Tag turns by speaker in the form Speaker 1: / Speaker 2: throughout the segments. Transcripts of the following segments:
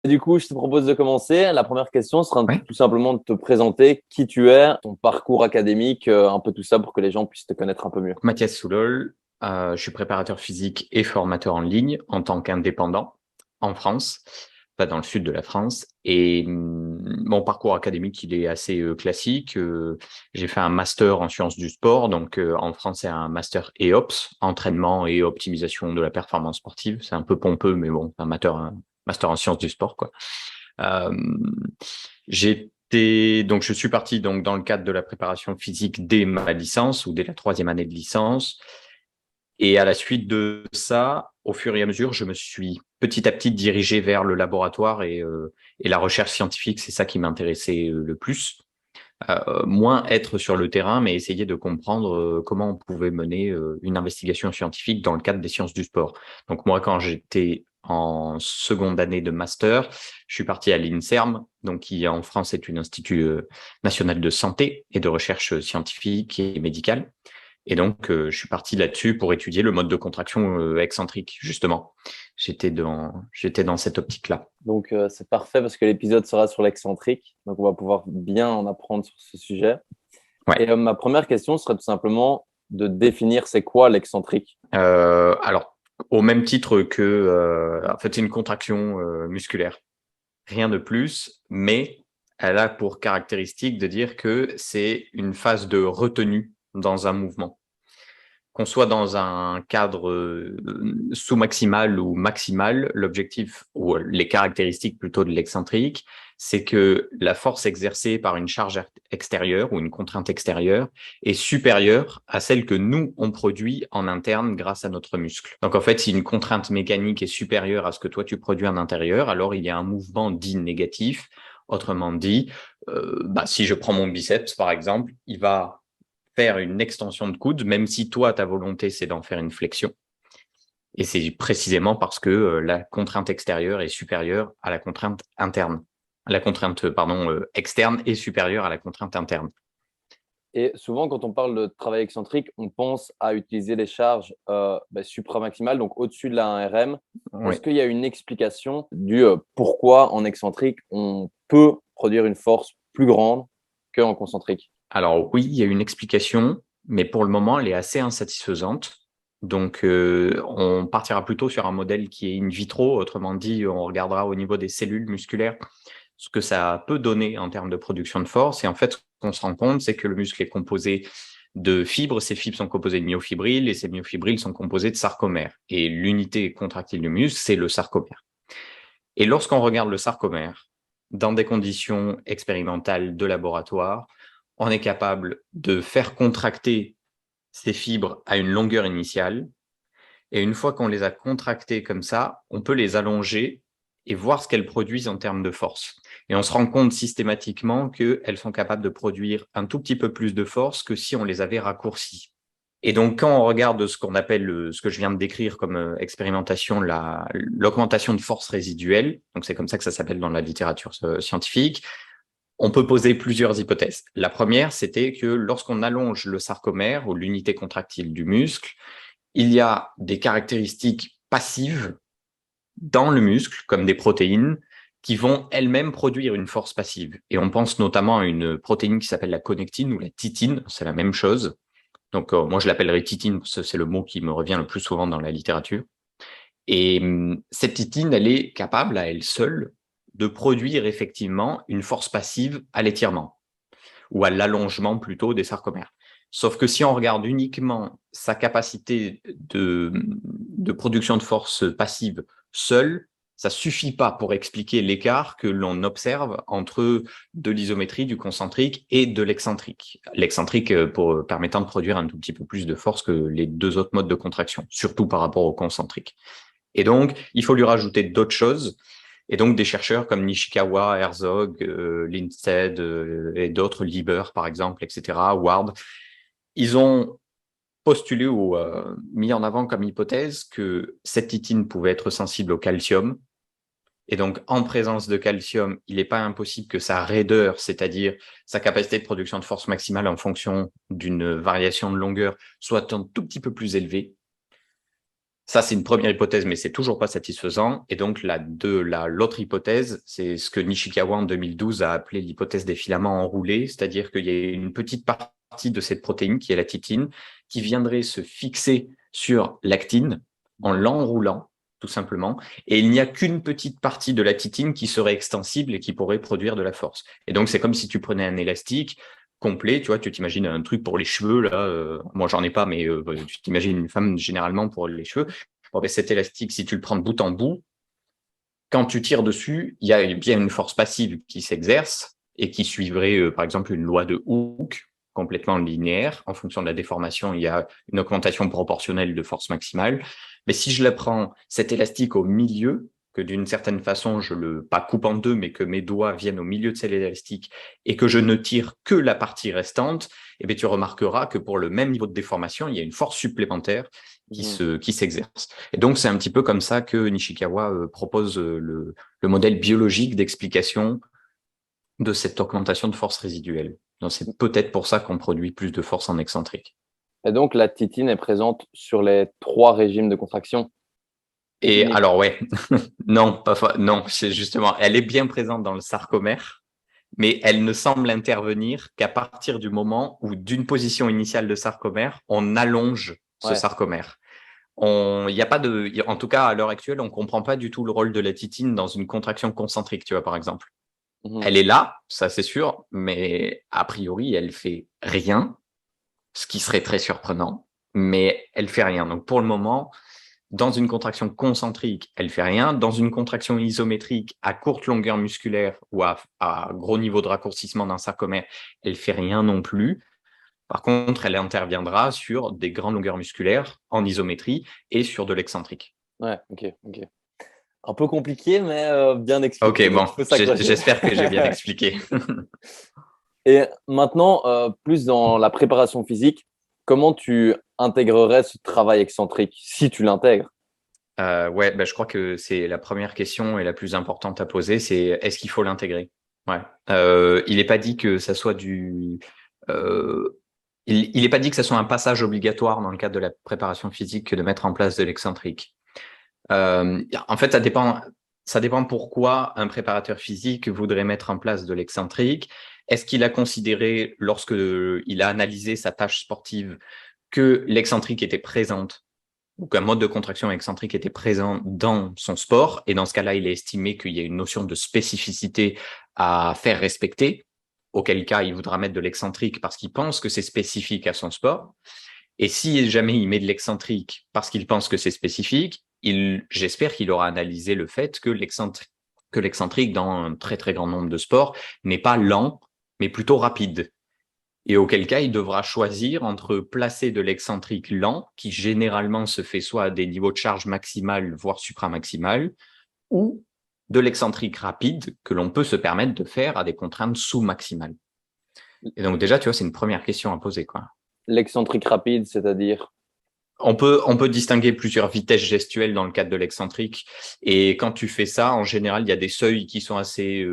Speaker 1: Du coup, je te propose de commencer. La première question sera
Speaker 2: Ouais.
Speaker 1: tout simplement de te présenter qui tu es, ton parcours académique, un peu tout ça pour que les gens puissent te connaître un peu mieux.
Speaker 2: Mathias Soulol, je suis préparateur physique et formateur en ligne en tant qu'indépendant en France, pas dans le sud de la France. Et mon parcours académique, il est assez classique. J'ai fait un master en sciences du sport, donc en France, c'est un master EOPS, entraînement et optimisation de la performance sportive. C'est un peu pompeux, mais bon, un master en sciences du sport, quoi. Euh, donc je suis parti donc dans le cadre de la préparation physique dès ma licence ou dès la troisième année de licence. Et à la suite de ça, au fur et à mesure, je me suis petit à petit dirigé vers le laboratoire et la recherche scientifique. C'est ça qui m'intéressait le plus. Moins être sur le terrain, mais essayer de comprendre comment on pouvait mener une investigation scientifique dans le cadre des sciences du sport. Donc moi, quand j'étais en seconde année de master, je suis parti à l'INSERM, donc qui en France est un institut national de santé et de recherche scientifique et médicale. Et donc, je suis parti là-dessus pour étudier le mode de contraction excentrique, justement. J'étais dans cette optique-là.
Speaker 1: Donc, c'est parfait parce que l'épisode sera sur l'excentrique. Donc, on va pouvoir bien en apprendre sur ce sujet.
Speaker 2: Ouais.
Speaker 1: Et ma première question serait tout simplement de définir c'est quoi l'excentrique.
Speaker 2: Alors, au même titre que, en fait, c'est une contraction musculaire, rien de plus, mais elle a pour caractéristique de dire que c'est une phase de retenue dans un mouvement. Qu'on soit dans un cadre sous-maximal ou maximal, l'objectif ou les caractéristiques plutôt de l'excentrique, c'est que la force exercée par une charge extérieure ou une contrainte extérieure est supérieure à celle que nous, on produit en interne grâce à notre muscle. Donc en fait, si une contrainte mécanique est supérieure à ce que toi, tu produis en intérieur, alors il y a un mouvement dit négatif. Autrement dit, si je prends mon biceps, par exemple, il va faire une extension de coude, même si toi, ta volonté, c'est d'en faire une flexion. Et c'est précisément parce que la contrainte extérieure est supérieure à la contrainte interne. La contrainte, externe est supérieure à la contrainte interne.
Speaker 1: Et souvent, quand on parle de travail excentrique, on pense à utiliser les charges supramaximales, donc au-dessus de la 1 RM. Est-ce
Speaker 2: Oui.
Speaker 1: qu'il y a une explication du pourquoi en excentrique, on peut produire une force plus grande qu'en concentrique?
Speaker 2: Alors oui, il y a une explication, mais pour le moment, elle est assez insatisfaisante. Donc, on partira plutôt sur un modèle qui est in vitro. Autrement dit, on regardera au niveau des cellules musculaires ce que ça peut donner en termes de production de force. Et en fait, ce qu'on se rend compte, c'est que le muscle est composé de fibres. Ces fibres sont composées de myofibrilles et ces myofibrilles sont composées de sarcomères. Et l'unité contractile du muscle, c'est le sarcomère. Et lorsqu'on regarde le sarcomère dans des conditions expérimentales de laboratoire, on est capable de faire contracter ces fibres à une longueur initiale. Et une fois qu'on les a contractées comme ça, on peut les allonger et voir ce qu'elles produisent en termes de force. Et on se rend compte systématiquement qu'elles sont capables de produire un tout petit peu plus de force que si on les avait raccourcies. Et donc, quand on regarde ce qu'on appelle ce que je viens de décrire comme expérimentation, l'augmentation de force résiduelle, donc c'est comme ça que ça s'appelle dans la littérature scientifique, on peut poser plusieurs hypothèses. La première, c'était que lorsqu'on allonge le sarcomère ou l'unité contractile du muscle, il y a des caractéristiques passives dans le muscle, comme des protéines, qui vont elles-mêmes produire une force passive. Et on pense notamment à une protéine qui s'appelle la connectine ou la titine, c'est la même chose. Donc, moi, je l'appellerai titine, parce que c'est le mot qui me revient le plus souvent dans la littérature. Et cette titine, elle est capable à elle seule de produire effectivement une force passive à l'étirement, ou à l'allongement plutôt des sarcomères. Sauf que si on regarde uniquement sa capacité de production de force passive seule, ça suffit pas pour expliquer l'écart que l'on observe entre de l'isométrie, du concentrique et de l'excentrique. L'excentrique permettant de produire un tout petit peu plus de force que les deux autres modes de contraction, surtout par rapport au concentrique. Et donc, il faut lui rajouter d'autres choses. Et donc, des chercheurs comme Nishikawa, Herzog, Lindstedt et d'autres, Lieber, par exemple, etc., Ward, ils ont postulé ou mis en avant comme hypothèse que cette titine pouvait être sensible au calcium. Et donc, en présence de calcium, il n'est pas impossible que sa raideur, c'est-à-dire sa capacité de production de force maximale en fonction d'une variation de longueur, soit un tout petit peu plus élevée. Ça, c'est une première hypothèse, mais c'est toujours pas satisfaisant. Et donc, l'autre hypothèse, c'est ce que Nishikawa en 2012 a appelé l'hypothèse des filaments enroulés, c'est-à-dire qu'il y a une petite partie de cette protéine, qui est la titine, qui viendrait se fixer sur l'actine en l'enroulant, tout simplement. Et il n'y a qu'une petite partie de la titine qui serait extensible et qui pourrait produire de la force. Et donc, c'est comme si tu prenais un élastique complet, tu vois, tu t'imagines un truc pour les cheveux, là, moi j'en ai pas, mais tu t'imagines une femme généralement pour les cheveux. Bon, ben, cet élastique, si tu le prends de bout en bout, quand tu tires dessus, il y a bien une force passive qui s'exerce et qui suivrait, par exemple, une loi de Hooke complètement linéaire. En fonction de la déformation, il y a une augmentation proportionnelle de force maximale. Mais si je la prends, cet élastique au milieu, que d'une certaine façon, je le pas coupe en deux, mais que mes doigts viennent au milieu de cet élastique et que je ne tire que la partie restante, eh bien, tu remarqueras que pour le même niveau de déformation, il y a une force supplémentaire qui s'exerce. Et donc, c'est un petit peu comme ça que Nishikawa propose le modèle biologique d'explication de cette augmentation de force résiduelle. Donc, c'est peut-être pour ça qu'on produit plus de force en excentrique.
Speaker 1: Et donc, la titine est présente sur les 3 régimes de contraction.
Speaker 2: Et alors, ouais, non, non, c'est justement, elle est bien présente dans le sarcomère, mais elle ne semble intervenir qu'à partir du moment où, d'une position initiale de sarcomère, on allonge ce sarcomère. Il y a pas en tout cas, à l'heure actuelle, on comprend pas du tout le rôle de la titine dans une contraction concentrique, tu vois, par exemple. Elle est là, ça c'est sûr, mais a priori, elle fait rien, ce qui serait très surprenant, mais elle fait rien. Donc, pour le moment, dans une contraction concentrique, elle fait rien. Dans une contraction isométrique à courte longueur musculaire ou à gros niveau de raccourcissement d'un sarcomère, elle fait rien non plus. Par contre, elle interviendra sur des grandes longueurs musculaires en isométrie et sur de l'excentrique.
Speaker 1: Ouais, ok. Un peu compliqué, mais bien expliqué.
Speaker 2: Ok, bon, j'espère que j'ai bien expliqué.
Speaker 1: Et maintenant, plus dans la préparation physique, comment tu intégrerais ce travail excentrique, si tu l'intègres?
Speaker 2: Ouais, je crois que c'est la première question et la plus importante à poser, c'est est-ce qu'il faut l'intégrer? Ouais. Il n'est pas dit que ça soit il n'est pas dit que ça soit un passage obligatoire dans le cadre de la préparation physique que de mettre en place de l'excentrique. En fait, ça dépend pourquoi un préparateur physique voudrait mettre en place de l'excentrique. Est-ce qu'il a considéré, lorsque il a analysé sa tâche sportive, que l'excentrique était présente ou qu'un mode de contraction excentrique était présent dans son sport, et dans ce cas-là, il a estimé qu'il y a une notion de spécificité à faire respecter, auquel cas il voudra mettre de l'excentrique parce qu'il pense que c'est spécifique à son sport. Et si jamais il met de l'excentrique parce qu'il pense que c'est spécifique, j'espère qu'il aura analysé le fait que l'excentrique, dans un très très grand nombre de sports, n'est pas lent, mais plutôt rapide. Et auquel cas, il devra choisir entre placer de l'excentrique lent, qui généralement se fait soit à des niveaux de charge maximale, voire supramaximale, ou de l'excentrique rapide que l'on peut se permettre de faire à des contraintes sous-maximales. Et donc déjà, tu vois, c'est une première question à poser, quoi.
Speaker 1: L'excentrique rapide, c'est-à-dire?
Speaker 2: On peut distinguer plusieurs vitesses gestuelles dans le cadre de l'excentrique. Et quand tu fais ça, en général, il y a des seuils qui sont assez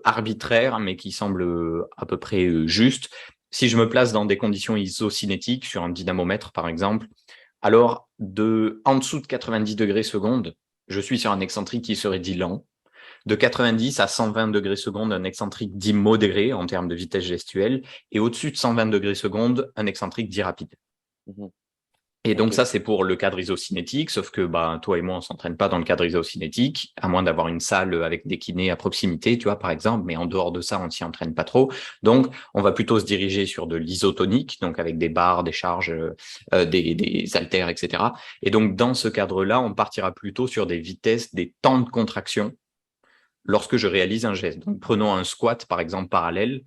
Speaker 2: arbitraires, mais qui semblent à peu près justes. Si je me place dans des conditions isocinétiques, sur un dynamomètre par exemple, alors en dessous de 90 degrés secondes, je suis sur un excentrique qui serait dit lent. De 90 à 120 degrés secondes, un excentrique dit modéré en termes de vitesse gestuelle. Et au-dessus de 120 degrés secondes, un excentrique dit rapide. Et donc ça, c'est pour le cadre isocinétique, sauf que toi et moi, on s'entraîne pas dans le cadre isocinétique, à moins d'avoir une salle avec des kinés à proximité, tu vois, par exemple, mais en dehors de ça, on s'y entraîne pas trop. Donc, on va plutôt se diriger sur de l'isotonique, donc avec des barres, des charges, des haltères, etc. Et donc, dans ce cadre-là, on partira plutôt sur des vitesses, des temps de contraction lorsque je réalise un geste. Donc, prenons un squat, par exemple, parallèle.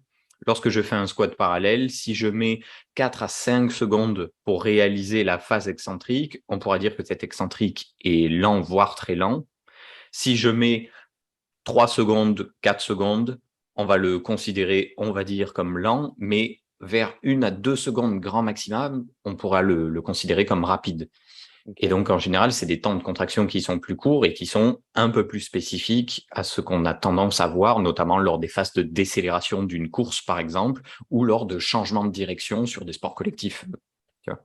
Speaker 2: Lorsque je fais un squat parallèle, si je mets 4 à 5 secondes pour réaliser la phase excentrique, on pourra dire que cet excentrique est lent, voire très lent. Si je mets 3 secondes, 4 secondes, on va le considérer, on va dire, comme lent, mais vers 1 à 2 secondes grand maximum, on pourra le considérer comme rapide. Et donc, en général, c'est des temps de contraction qui sont plus courts et qui sont un peu plus spécifiques à ce qu'on a tendance à voir, notamment lors des phases de décélération d'une course, par exemple, ou lors de changements de direction sur des sports collectifs. Tu vois.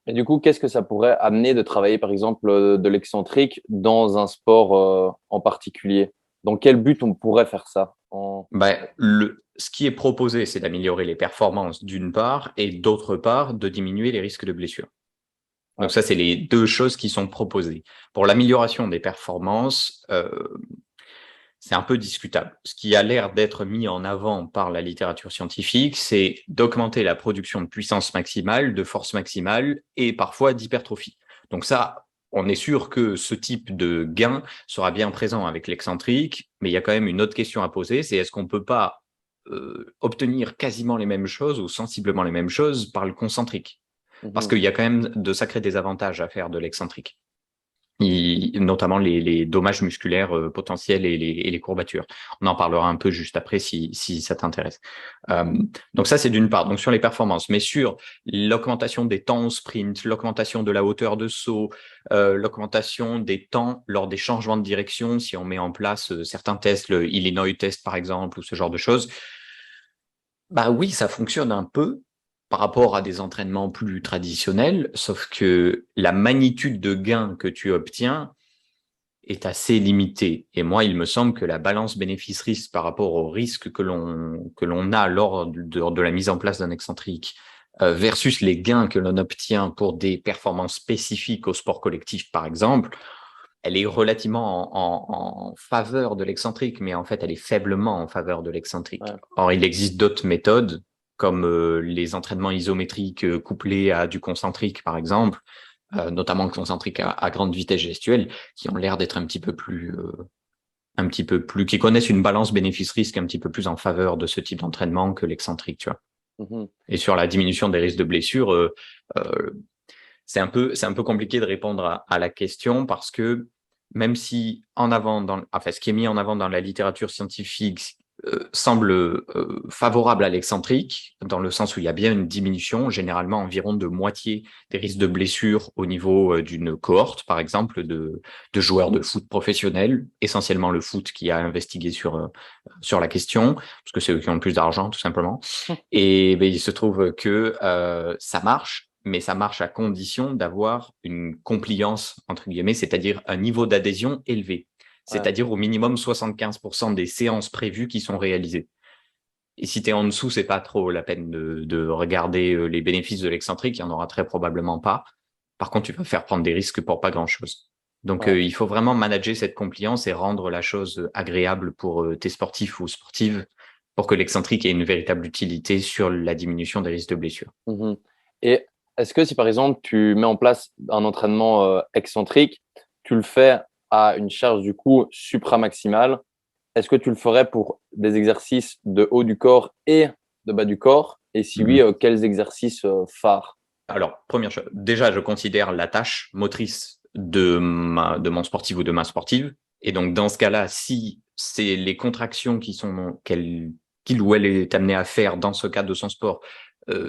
Speaker 1: Et du coup, qu'est-ce que ça pourrait amener de travailler, par exemple, de l'excentrique dans un sport en particulier? Dans quel but on pourrait faire ça?
Speaker 2: Ce qui est proposé, c'est d'améliorer les performances d'une part et d'autre part de diminuer les risques de blessure. Donc
Speaker 1: Ouais.
Speaker 2: ça, c'est les deux choses qui sont proposées. Pour l'amélioration des performances, c'est un peu discutable. Ce qui a l'air d'être mis en avant par la littérature scientifique, c'est d'augmenter la production de puissance maximale, de force maximale et parfois d'hypertrophie. Donc ça, on est sûr que ce type de gain sera bien présent avec l'excentrique, mais il y a quand même une autre question à poser, c'est est-ce qu'on ne peut pas obtenir quasiment les mêmes choses ou sensiblement les mêmes choses par le concentrique? Parce
Speaker 1: Mhm.
Speaker 2: qu'il y a quand même de sacrés désavantages à faire de l'excentrique, notamment les dommages musculaires potentiels et les courbatures. On en parlera un peu juste après si ça t'intéresse. Donc ça, c'est d'une part, donc sur les performances, mais sur l'augmentation des temps au sprint, l'augmentation de la hauteur de saut, l'augmentation des temps lors des changements de direction, si on met en place certains tests, le Illinois test par exemple, ou ce genre de choses, bah oui, ça fonctionne un peu par rapport à des entraînements plus traditionnels, sauf que la magnitude de gain que tu obtiens est assez limitée. Et moi, il me semble que la balance bénéfice-risque par rapport au risque que l'on a lors de la mise en place d'un excentrique versus les gains que l'on obtient pour des performances spécifiques au sport collectif, par exemple, elle est relativement en faveur de l'excentrique, mais en fait, elle est faiblement en faveur de l'excentrique.
Speaker 1: Ouais.
Speaker 2: Or, il existe d'autres méthodes, comme les entraînements isométriques couplés à du concentrique, par exemple, notamment le concentrique à grande vitesse gestuelle, qui ont l'air d'être qui connaissent une balance bénéfice-risque un petit peu plus en faveur de ce type d'entraînement que l'excentrique, tu vois.
Speaker 1: Mhm.
Speaker 2: Et sur la diminution des risques de blessure, euh, c'est un peu compliqué de répondre à la question parce que même si ce qui est mis en avant dans la littérature scientifique semble favorable à l'excentrique, dans le sens où il y a bien une diminution, généralement environ de moitié des risques de blessure au niveau d'une cohorte, par exemple, de joueurs de foot professionnels, essentiellement le foot qui a investigué sur la question, parce que c'est eux qui ont le plus d'argent, tout simplement. Et ben, il se trouve que ça marche, mais ça marche à condition d'avoir une compliance, entre guillemets, c'est-à-dire un niveau d'adhésion élevé,
Speaker 1: Ouais.
Speaker 2: c'est-à-dire au minimum 75% des séances prévues qui sont réalisées. Et si tu es en dessous, c'est pas trop la peine de regarder les bénéfices de l'excentrique, il n'y en aura très probablement pas. Par contre, tu vas faire prendre des risques pour pas grand-chose. Donc,
Speaker 1: Ouais.
Speaker 2: il faut vraiment manager cette compliance et rendre la chose agréable pour tes sportifs ou sportives pour que l'excentrique ait une véritable utilité sur la diminution des risques de blessure.
Speaker 1: Mhm. Et est-ce que si par exemple tu mets en place un entraînement excentrique, tu le fais à une charge du coup supramaximale, est-ce que tu le ferais pour des exercices de haut du corps et de bas du corps? Et si oui,
Speaker 2: Mhm.
Speaker 1: quels exercices phares?
Speaker 2: Alors, première chose, déjà, je considère la tâche motrice de mon sportif ou de ma sportive. Et donc, dans ce cas-là, si c'est les contractions qu'il ou elle est amené à faire dans ce cadre de son sport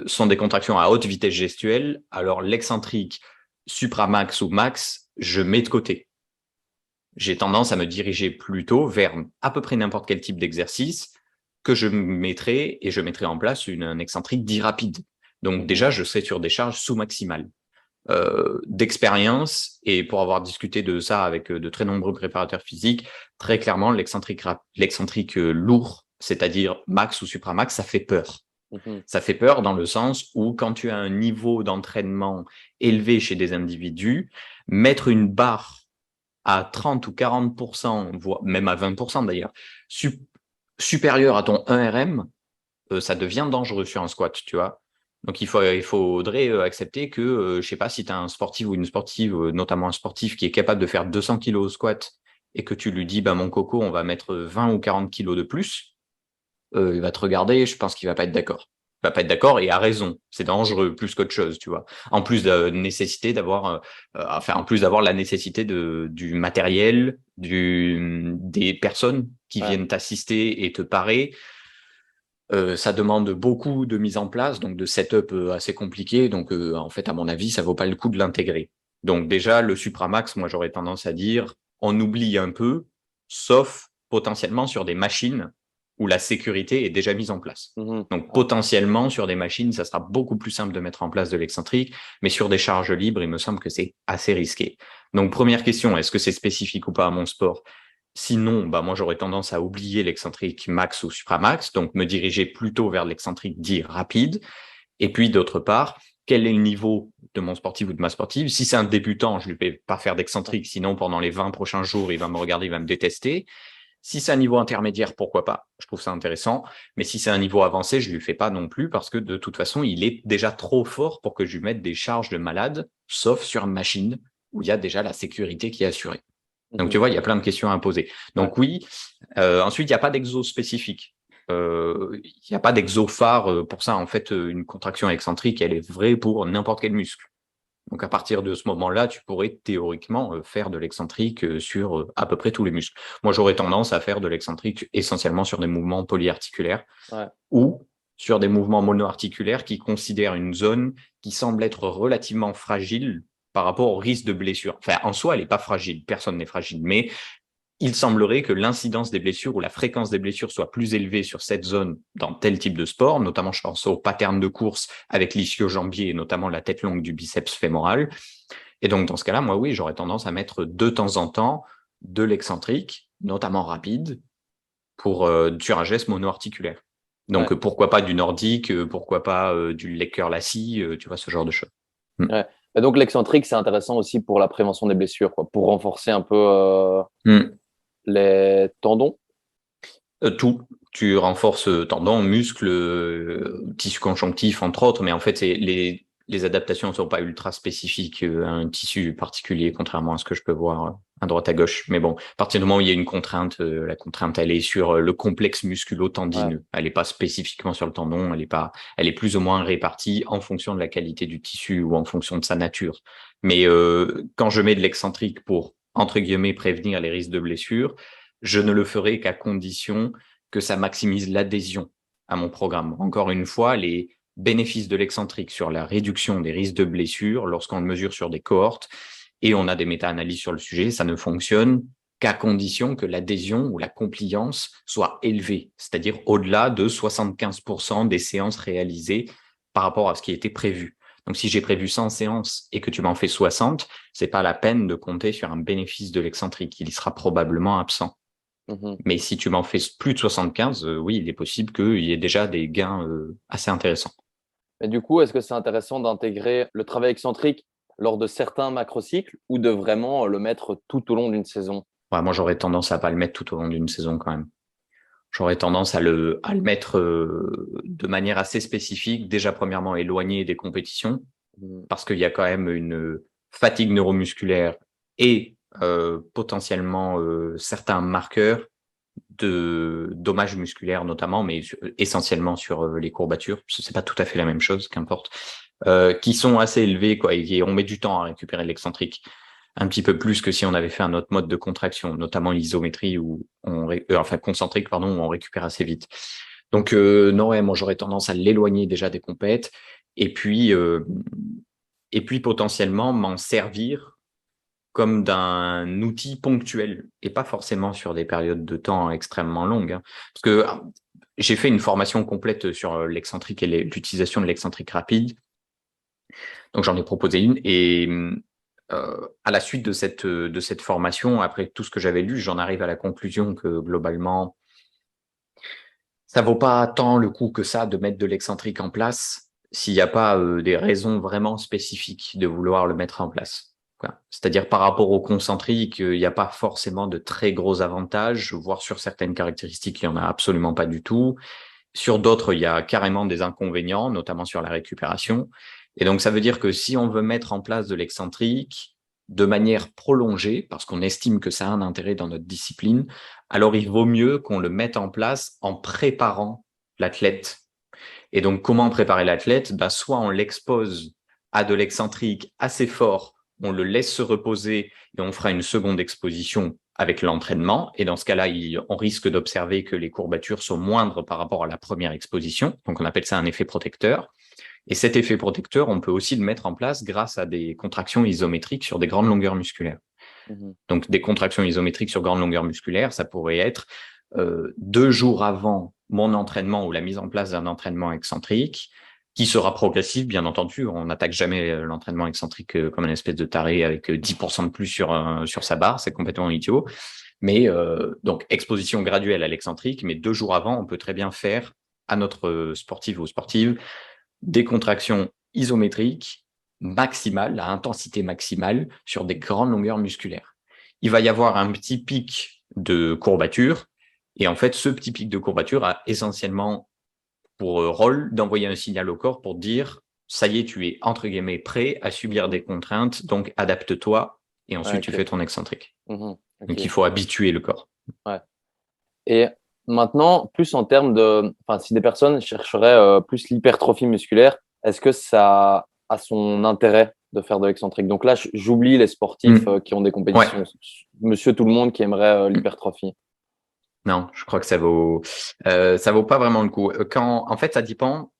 Speaker 2: sont des contractions à haute vitesse gestuelle, alors l'excentrique supramax ou max, je mets de côté. J'ai tendance à me diriger plutôt vers à peu près n'importe quel type d'exercice que je mettrai et je mettrai en place un excentrique dit rapide. Donc
Speaker 1: Mhm.
Speaker 2: déjà, je serai sur des charges sous-maximales. D'expérience, et pour avoir discuté de ça avec de très nombreux préparateurs physiques, très clairement, l'excentrique lourd, c'est-à-dire max ou supramax, ça fait peur.
Speaker 1: Mhm.
Speaker 2: Ça fait peur dans le sens où quand tu as un niveau d'entraînement élevé chez des individus, mettre une barre à 30 ou 40%, voire même à 20% d'ailleurs, supérieur à ton 1RM, ça devient dangereux sur un squat, tu vois. Donc, il faudrait accepter que, je sais pas, si tu as un sportif ou une sportive, notamment un sportif qui est capable de faire 200 kilos au squat et que tu lui dis, bah, mon coco, on va mettre 20 ou 40 kilos de plus, il va te regarder, je pense qu'il va pas être d'accord. Il va pas être d'accord et a raison. C'est dangereux plus qu'autre chose, tu vois. En plus de nécessité d'avoir, en plus d'avoir la nécessité du matériel, des personnes qui
Speaker 1: Ouais.
Speaker 2: viennent t'assister et te parer. Ça demande beaucoup de mise en place, donc de setup assez compliqué. Donc, en fait, à mon avis, ça vaut pas le coup de l'intégrer. Donc, déjà, le Supramax, moi, j'aurais tendance à dire, on oublie un peu, sauf potentiellement sur des machines où la sécurité est déjà mise en place.
Speaker 1: Mhm.
Speaker 2: Donc, potentiellement, sur des machines, ça sera beaucoup plus simple de mettre en place de l'excentrique, mais sur des charges libres, il me semble que c'est assez risqué. Donc, première question, est-ce que c'est spécifique ou pas à mon sport? Sinon, moi, j'aurais tendance à oublier l'excentrique max ou supramax, donc me diriger plutôt vers l'excentrique dit rapide. Et puis, d'autre part, quel est le niveau de mon sportif ou de ma sportive? Si c'est un débutant, je ne lui fais pas faire d'excentrique, sinon pendant les 20 prochains jours, il va me regarder, il va me détester. Si c'est un niveau intermédiaire, pourquoi pas? Je trouve ça intéressant. Mais si c'est un niveau avancé, je ne lui fais pas non plus parce que de toute façon, il est déjà trop fort pour que je lui mette des charges de malade, sauf sur une machine où il y a déjà la sécurité qui est assurée. Donc, tu vois, il y a plein de questions à poser. Donc, oui. Ensuite, il n'y a pas d'exo spécifique. Il n'y a pas d'exo phare pour ça. En fait, une contraction excentrique, elle est vraie pour n'importe quel muscle. Donc, à partir de ce moment-là, tu pourrais théoriquement faire de l'excentrique sur à peu près tous les muscles. Moi, j'aurais tendance à faire de l'excentrique essentiellement sur des mouvements polyarticulaires ou sur des mouvements monoarticulaires qui considèrent une zone qui semble être relativement fragile par rapport au risque de blessure. Enfin, en soi, elle n'est pas fragile. Personne n'est fragile. Mais il semblerait que l'incidence des blessures ou la fréquence des blessures soit plus élevée sur cette zone dans tel type de sport, notamment je pense au pattern de course avec l'ischio-jambier et notamment la tête longue du biceps fémoral. Et donc dans ce cas-là, moi oui, j'aurais tendance à mettre de temps en temps de l'excentrique, notamment rapide, pour sur un geste monoarticulaire. Donc pourquoi pas du nordique, pourquoi pas du leg curl assis, tu vois, ce genre de choses.
Speaker 1: Ouais. Et donc l'excentrique, c'est intéressant aussi pour la prévention des blessures, quoi, pour renforcer un peu les tendons.
Speaker 2: Tout. Tu renforces tendons, muscles, tissu conjonctif, entre autres, mais en fait, les adaptations ne sont pas ultra spécifiques à un tissu particulier, contrairement à ce que je peux voir à droite à gauche. Mais bon, à partir du moment où il y a une contrainte, la contrainte, elle est sur le complexe musculo-tendineux. Elle n'est pas spécifiquement sur le tendon, elle est plus ou moins répartie en fonction de la qualité du tissu ou en fonction de sa nature. Mais quand je mets de l'excentrique pour, entre guillemets, prévenir les risques de blessure, je ne le ferai qu'à condition que ça maximise l'adhésion à mon programme. Encore une fois, les bénéfices de l'excentrique sur la réduction des risques de blessure lorsqu'on le mesure sur des cohortes et on a des méta-analyses sur le sujet, ça ne fonctionne qu'à condition que l'adhésion ou la compliance soit élevée, c'est-à-dire au-delà de 75% des séances réalisées par rapport à ce qui était prévu. Donc, si j'ai prévu 100 séances et que tu m'en fais 60, c'est pas la peine de compter sur un bénéfice de l'excentrique. Il y sera probablement absent. Mais si tu m'en fais plus de 75, oui, il est possible qu'il y ait déjà des gains assez intéressants.
Speaker 1: Mais du coup, est-ce que c'est intéressant d'intégrer le travail excentrique lors de certains macrocycles ou de vraiment le mettre tout au long d'une saison?
Speaker 2: Ouais, moi, j'aurais tendance à pas le mettre tout au long d'une saison quand même. J'aurais tendance à le mettre de manière assez spécifique, déjà premièrement éloigné des compétitions, parce qu'il y a quand même une fatigue neuromusculaire et potentiellement certains marqueurs de dommages musculaires notamment, mais essentiellement sur les courbatures. C'est pas tout à fait la même chose, qu'importe, qui sont assez élevés, quoi. Et on met du temps à récupérer l'excentrique, un petit peu plus que si on avait fait un autre mode de contraction, notamment l'isométrie ou enfin concentrique, pardon, où on récupère assez vite. Donc non, ouais, moi j'aurais tendance à l'éloigner déjà des compètes, et puis potentiellement m'en servir comme d'un outil ponctuel et pas forcément sur des périodes de temps extrêmement longues. Hein. Parce que j'ai fait une formation complète sur l'excentrique et l'utilisation de l'excentrique rapide. Donc j'en ai proposé une et à la suite de cette formation, après tout ce que j'avais lu, j'en arrive à la conclusion que globalement, ça vaut pas tant le coup que ça de mettre de l'excentrique en place s'il n'y a pas des raisons vraiment spécifiques de vouloir le mettre en place. C'est-à-dire par rapport au concentrique, il n'y a pas forcément de très gros avantages, voire sur certaines caractéristiques, il n'y en a absolument pas du tout. Sur d'autres, il y a carrément des inconvénients, notamment sur la récupération. Et donc, ça veut dire que si on veut mettre en place de l'excentrique de manière prolongée, parce qu'on estime que ça a un intérêt dans notre discipline, alors il vaut mieux qu'on le mette en place en préparant l'athlète. Et donc, comment préparer l'athlète? Soit on l'expose à de l'excentrique assez fort, on le laisse se reposer et on fera une seconde exposition avec l'entraînement. Et dans ce cas-là, on risque d'observer que les courbatures sont moindres par rapport à la première exposition. Donc, on appelle ça un effet protecteur. Et cet effet protecteur, on peut aussi le mettre en place grâce à des contractions isométriques sur des grandes longueurs musculaires. Donc, des contractions isométriques sur grande longueur musculaire, ça pourrait être 2 jours avant mon entraînement ou la mise en place d'un entraînement excentrique qui sera progressif, bien entendu. On n'attaque jamais l'entraînement excentrique comme une espèce de taré avec 10% de plus sur sa barre. C'est complètement idiot. Mais donc, exposition graduelle à l'excentrique, mais 2 jours avant, on peut très bien faire à notre sportif ou sportive des contractions isométriques maximales, à intensité maximale, sur des grandes longueurs musculaires. Il va y avoir un petit pic de courbature, et en fait, ce petit pic de courbature a essentiellement pour rôle d'envoyer un signal au corps pour dire ça y est, tu es entre guillemets prêt à subir des contraintes, donc adapte-toi, et ensuite tu fais ton excentrique.
Speaker 1: Ok.
Speaker 2: Donc il faut habituer le corps.
Speaker 1: Ouais. Et maintenant, plus en termes de, enfin, si des personnes chercheraient plus l'hypertrophie musculaire, est-ce que ça a son intérêt de faire de l'excentrique? Donc là, j'oublie les sportifs qui ont des
Speaker 2: Ouais.
Speaker 1: compétitions, monsieur tout le monde qui aimerait l'hypertrophie.
Speaker 2: Non, je crois que ça vaut pas vraiment le coup. En fait, ça dépend.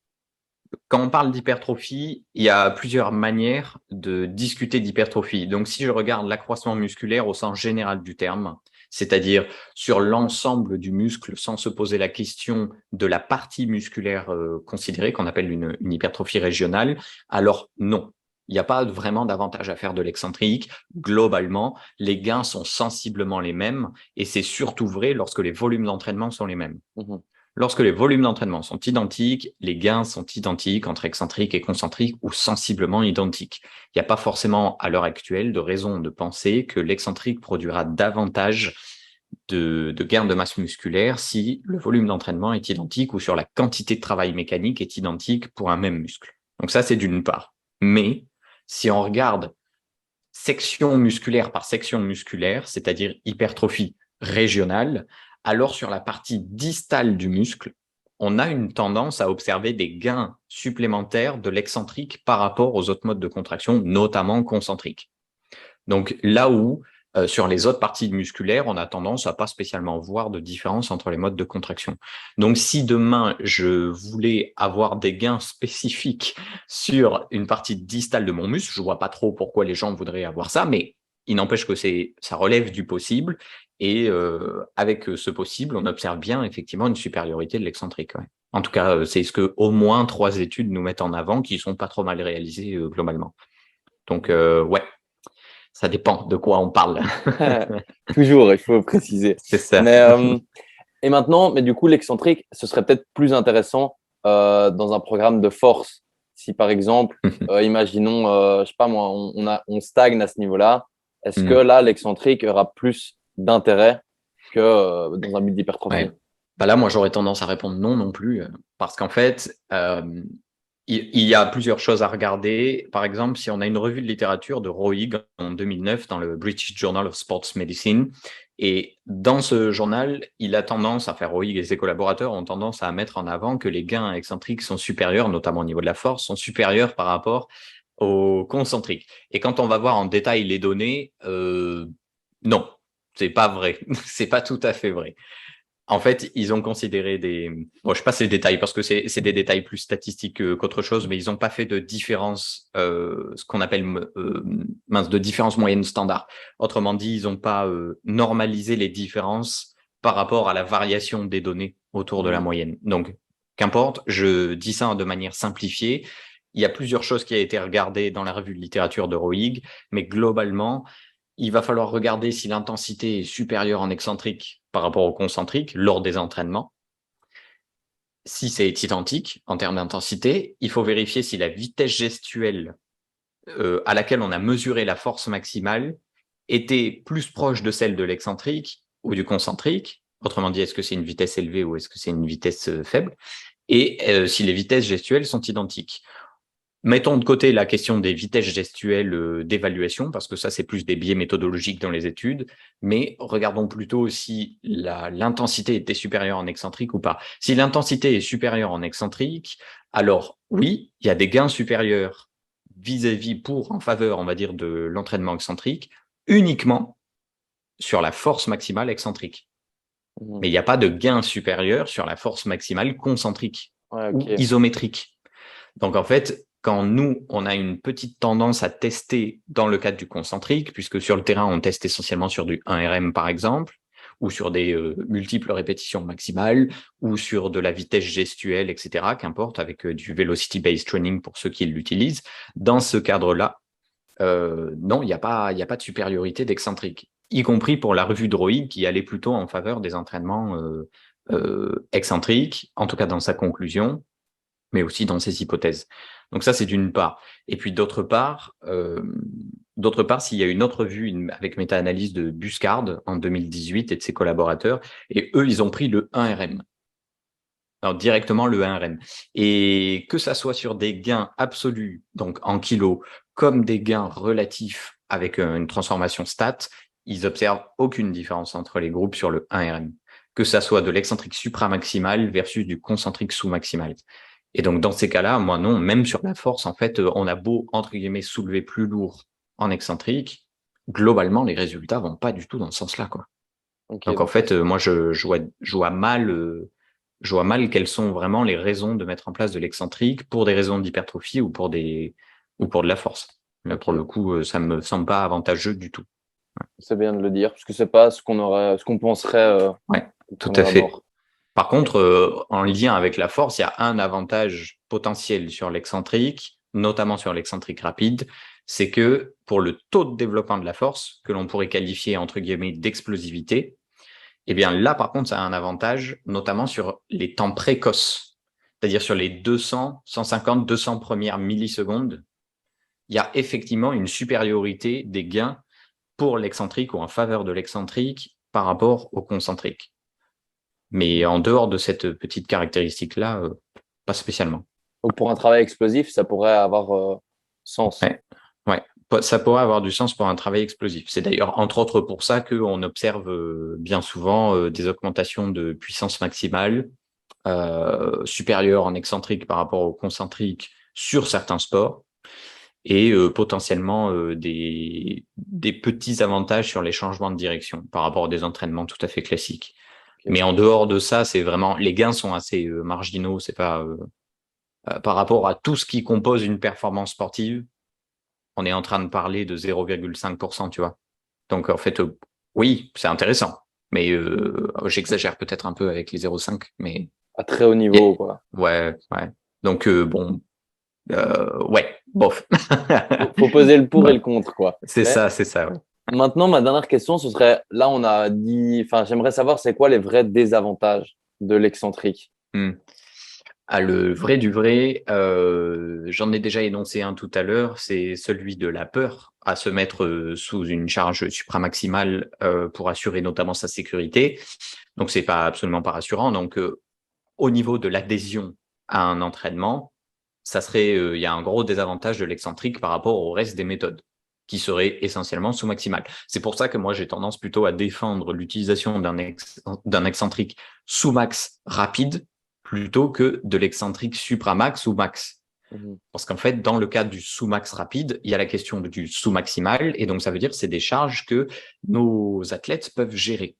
Speaker 2: Quand on parle d'hypertrophie, il y a plusieurs manières de discuter d'hypertrophie. Donc, si je regarde l'accroissement musculaire au sens général du terme, c'est-à-dire sur l'ensemble du muscle sans se poser la question de la partie musculaire considérée, qu'on appelle une hypertrophie régionale, alors non. Il n'y a pas vraiment d'avantage à faire de l'excentrique. Globalement, les gains sont sensiblement les mêmes et c'est surtout vrai lorsque les volumes d'entraînement sont les mêmes.
Speaker 1: Mhm.
Speaker 2: Lorsque les volumes d'entraînement sont identiques, les gains sont identiques entre excentrique et concentrique ou sensiblement identiques. Il n'y a pas forcément à l'heure actuelle de raison de penser que l'excentrique produira davantage de gains de masse musculaire si le volume d'entraînement est identique ou sur la quantité de travail mécanique est identique pour un même muscle. Donc ça, c'est d'une part. Mais si on regarde section musculaire par section musculaire, c'est-à-dire hypertrophie régionale, alors sur la partie distale du muscle, on a une tendance à observer des gains supplémentaires de l'excentrique par rapport aux autres modes de contraction, notamment concentriques. Donc là où sur les autres parties musculaires, on a tendance à pas spécialement voir de différence entre les modes de contraction. Donc si demain je voulais avoir des gains spécifiques sur une partie distale de mon muscle, je vois pas trop pourquoi les gens voudraient avoir ça, mais il n'empêche que ça relève du possible et avec ce possible, on observe bien effectivement une supériorité de l'excentrique. Ouais. En tout cas, c'est ce que au moins 3 études nous mettent en avant qui sont pas trop mal réalisées globalement. Donc ouais. Ça dépend de quoi on parle.
Speaker 1: Toujours, il faut préciser.
Speaker 2: C'est ça.
Speaker 1: Mais, et maintenant, mais du coup, l'excentrique, ce serait peut-être plus intéressant dans un programme de force. Si par exemple, imaginons, je sais pas moi, on stagne à ce niveau-là, est-ce que là, l'excentrique aura plus d'intérêt que dans un but d'hypertrophie?
Speaker 2: Ouais. Bah là, moi, j'aurais tendance à répondre non plus, parce qu'en fait, il y a plusieurs choses à regarder. Par exemple, si on a une revue de littérature de Roig en 2009 dans le British Journal of Sports Medicine, et dans ce journal, il a tendance à faire, Roig et ses collaborateurs ont tendance à mettre en avant que les gains excentriques sont supérieurs, notamment au niveau de la force, sont supérieurs par rapport aux concentriques. Et quand on va voir en détail les données, non, c'est pas vrai. C'est pas tout à fait vrai. En fait, ils ont considéré bon, je passe les détails parce que c'est des détails plus statistiques qu'autre chose, mais ils n'ont pas fait de différence, ce qu'on appelle de différence moyenne standard. Autrement dit, ils n'ont pas normalisé les différences par rapport à la variation des données autour de la moyenne. Donc, qu'importe, je dis ça de manière simplifiée. Il y a plusieurs choses qui ont été regardées dans la revue de littérature de Roig, mais globalement, il va falloir regarder si l'intensité est supérieure en excentrique par rapport au concentrique lors des entraînements. Si c'est identique en termes d'intensité, il faut vérifier si la vitesse gestuelle à laquelle on a mesuré la force maximale était plus proche de celle de l'excentrique ou du concentrique. Autrement dit, est-ce que c'est une vitesse élevée ou est-ce que c'est une vitesse faible? Et si les vitesses gestuelles sont identiques. Mettons de côté la question des vitesses gestuelles d'évaluation, parce que ça, c'est plus des biais méthodologiques dans les études, mais regardons plutôt si l'intensité était supérieure en excentrique ou pas. Si l'intensité est supérieure en excentrique, alors oui, il y a des gains supérieurs vis-à-vis en faveur, on va dire, de l'entraînement excentrique, uniquement sur la force maximale excentrique. Mais il n'y a pas de gain supérieur sur la force maximale concentrique ou isométrique. Donc, en fait, quand nous, on a une petite tendance à tester dans le cadre du concentrique, puisque sur le terrain, on teste essentiellement sur du 1RM, par exemple, ou sur des multiples répétitions maximales, ou sur de la vitesse gestuelle, etc., qu'importe, avec du velocity-based training pour ceux qui l'utilisent. Dans ce cadre-là, non, il n'y a pas de supériorité d'excentrique, y compris pour la revue Droid qui allait plutôt en faveur des entraînements excentriques, en tout cas dans sa conclusion, mais aussi dans ses hypothèses. Donc ça, c'est d'une part. Et puis d'autre part, s'il y a une autre vue avec méta-analyse de Buscard en 2018 et de ses collaborateurs, et eux, ils ont pris le 1RM. Alors directement le 1RM. Et que ça soit sur des gains absolus, donc en kilos, comme des gains relatifs avec une transformation stat, ils observent aucune différence entre les groupes sur le 1RM. Que ça soit de l'excentrique supramaximal versus du concentrique sous-maximal. Et donc, dans ces cas-là, moi, non, même sur la force, en fait, on a beau, entre guillemets, soulever plus lourd en excentrique, globalement, les résultats vont pas du tout dans ce sens-là, quoi.
Speaker 1: Ok,
Speaker 2: donc, en fait, moi, je vois mal quelles sont vraiment les raisons de mettre en place de l'excentrique pour des raisons d'hypertrophie ou pour de la force. Là, pour le coup, ça me semble pas avantageux du tout.
Speaker 1: c'est bien de le dire, parce que c'est pas ce qu'on penserait
Speaker 2: Ouais,
Speaker 1: au
Speaker 2: tout à
Speaker 1: premier
Speaker 2: fait.
Speaker 1: abord.
Speaker 2: Par contre, en lien avec la force, il y a un avantage potentiel sur l'excentrique, notamment sur l'excentrique rapide, c'est que pour le taux de développement de la force, que l'on pourrait qualifier entre guillemets d'explosivité, eh bien là, par contre, ça a un avantage, notamment sur les temps précoces, c'est-à-dire sur les 200, 150, 200 premières millisecondes, il y a effectivement une supériorité des gains pour l'excentrique ou en faveur de l'excentrique par rapport au concentrique. Mais en dehors de cette petite caractéristique-là, pas spécialement.
Speaker 1: Donc pour un travail explosif, ça pourrait avoir sens.
Speaker 2: Ouais. Ouais. Ça pourrait avoir du sens pour un travail explosif. C'est d'ailleurs entre autres pour ça qu'on observe bien souvent des augmentations de puissance maximale supérieures en excentrique par rapport au concentrique sur certains sports et potentiellement des petits avantages sur les changements de direction par rapport à des entraînements tout à fait classiques.
Speaker 1: Ok.
Speaker 2: Mais en dehors de ça, c'est vraiment les gains sont assez marginaux. C'est pas par rapport à tout ce qui compose une performance sportive, on est en train de parler de 0,5%, tu vois. Donc en fait, oui, c'est intéressant, mais j'exagère peut-être un peu avec les 0,5, mais
Speaker 1: À très haut niveau, quoi.
Speaker 2: ouais, ouais. Donc bon, ouais, bof.
Speaker 1: Faut peser le pour et
Speaker 2: Ouais,
Speaker 1: le contre, quoi.
Speaker 2: c'est
Speaker 1: Mais
Speaker 2: ça, c'est ça. Ouais.
Speaker 1: maintenant, ma dernière question, ce serait, là, on a dit, enfin, j'aimerais savoir c'est quoi les vrais désavantages de l'excentrique.
Speaker 2: Hmm. Ah, le vrai du vrai, j'en ai déjà énoncé un tout à l'heure, c'est celui de la peur à se mettre sous une charge supramaximale pour assurer notamment sa sécurité. Donc, c'est pas absolument pas rassurant. Donc, au niveau de l'adhésion à un entraînement, ça serait, il y a un gros désavantage de l'excentrique par rapport au reste des méthodes, qui serait essentiellement sous-maximal. C'est pour ça que moi, j'ai tendance plutôt à défendre l'utilisation d'un excentrique sous-max rapide plutôt que de l'excentrique supramax ou max.
Speaker 1: Mhm.
Speaker 2: Parce qu'en fait, dans le cas du sous-max rapide, il y a la question du sous-maximal, et donc ça veut dire que c'est des charges que nos athlètes peuvent gérer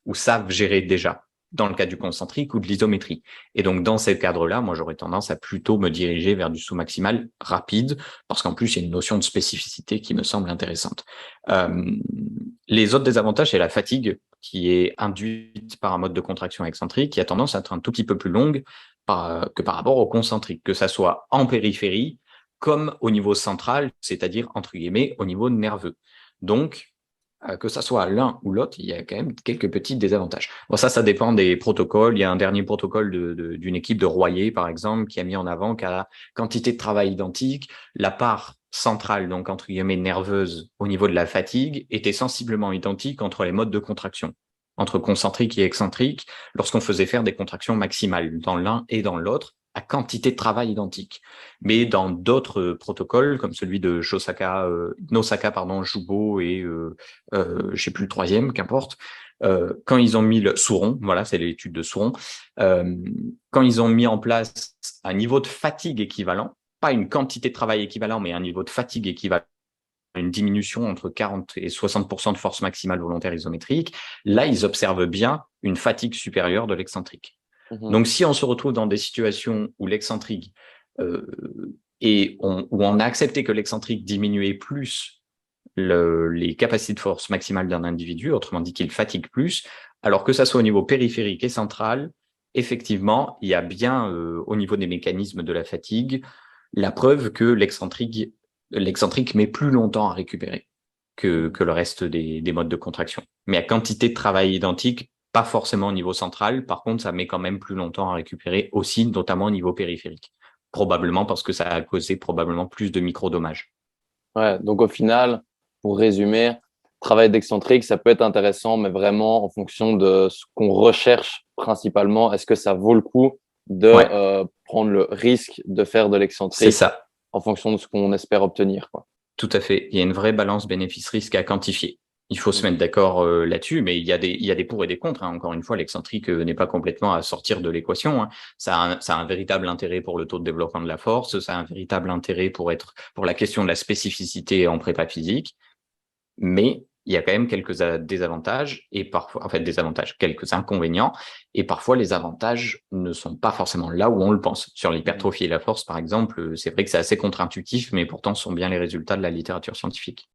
Speaker 2: ou savent gérer déjà dans le cas du concentrique ou de l'isométrie. Et donc, dans ces cadres-là, moi, j'aurais tendance à plutôt me diriger vers du sous-maximal rapide, parce qu'en plus, il y a une notion de spécificité qui me semble intéressante. Les autres désavantages, c'est la fatigue qui est induite par un mode de contraction excentrique qui a tendance à être un tout petit peu plus longue que par rapport au concentrique, que ça soit en périphérie comme au niveau central, c'est-à-dire, entre guillemets, au niveau nerveux. Donc, que ça soit l'un ou l'autre, il y a quand même quelques petits désavantages. Bon, ça dépend des protocoles. Il y a un dernier protocole d'une équipe de Royer, par exemple, qui a mis en avant qu'à la quantité de travail identique, la part centrale, donc entre guillemets nerveuse, au niveau de la fatigue, était sensiblement identique entre les modes de contraction, entre concentrique et excentrique, lorsqu'on faisait faire des contractions maximales dans l'un et dans l'autre, à quantité de travail identique. Mais dans d'autres protocoles, comme celui de Nosaka, pardon, Jubo et je sais plus le troisième, qu'importe, quand ils ont mis le Souron, voilà, c'est l'étude de Souron, quand ils ont mis en place un niveau de fatigue équivalent, pas une quantité de travail équivalent, mais un niveau de fatigue équivalent, une diminution entre 40 et 60% de force maximale volontaire isométrique, là, ils observent bien une fatigue supérieure de l'excentrique.
Speaker 1: Mhm.
Speaker 2: Donc, si on se retrouve dans des situations où l'excentrique où on a accepté que l'excentrique diminuait plus les capacités de force maximale d'un individu, autrement dit qu'il fatigue plus, alors que ça soit au niveau périphérique et central, effectivement, il y a bien au niveau des mécanismes de la fatigue la preuve que l'excentrique met plus longtemps à récupérer que le reste des modes de contraction. Mais à quantité de travail identique, pas forcément au niveau central, par contre, ça met quand même plus longtemps à récupérer aussi, notamment au niveau périphérique. Probablement parce que ça a causé probablement plus de micro-dommages.
Speaker 1: Ouais, donc au final, pour résumer, travail d'excentrique, ça peut être intéressant, mais vraiment en fonction de ce qu'on recherche principalement. Est-ce que ça vaut le coup de
Speaker 2: Ouais,
Speaker 1: prendre le risque de faire de
Speaker 2: c'est
Speaker 1: l'excentrique
Speaker 2: ça.
Speaker 1: en fonction de ce qu'on espère obtenir, quoi.
Speaker 2: Tout à fait. Il y a une vraie balance bénéfice-risque à quantifier. Il faut se mettre
Speaker 1: Mhm.
Speaker 2: d'accord là-dessus, mais il y a des pour et des contre, hein. Encore une fois, l'excentrique n'est pas complètement à sortir de l'équation, hein. Ça a un véritable intérêt pour le taux de développement de la force, ça a un véritable intérêt pour la question de la spécificité en prépa physique, mais il y a quand même quelques désavantages et parfois, en fait, désavantages, quelques inconvénients, et parfois les avantages ne sont pas forcément là où on le pense. Sur
Speaker 1: Mhm.
Speaker 2: l'hypertrophie et la force, par exemple, c'est vrai que c'est assez contre-intuitif, mais pourtant ce sont bien les résultats de la littérature scientifique.